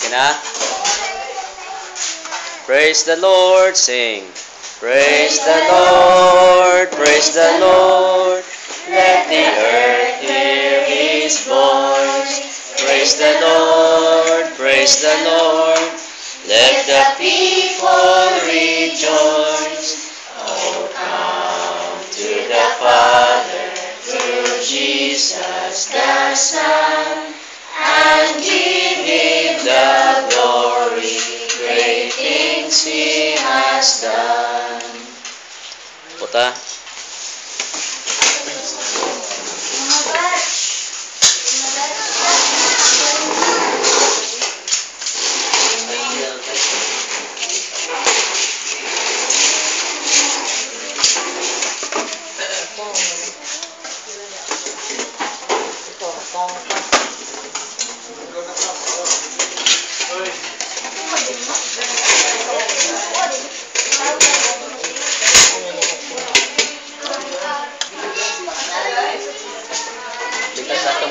na? Praise the Lord. Sing. Praise the Lord. Praise the Lord. Let the earth hear His voice. Praise the Lord. Praise the Lord. Let the people rejoice. Oh, come to the Father through Jesus the Son, and give Him the glory. Great things He has done. Puta. Best actor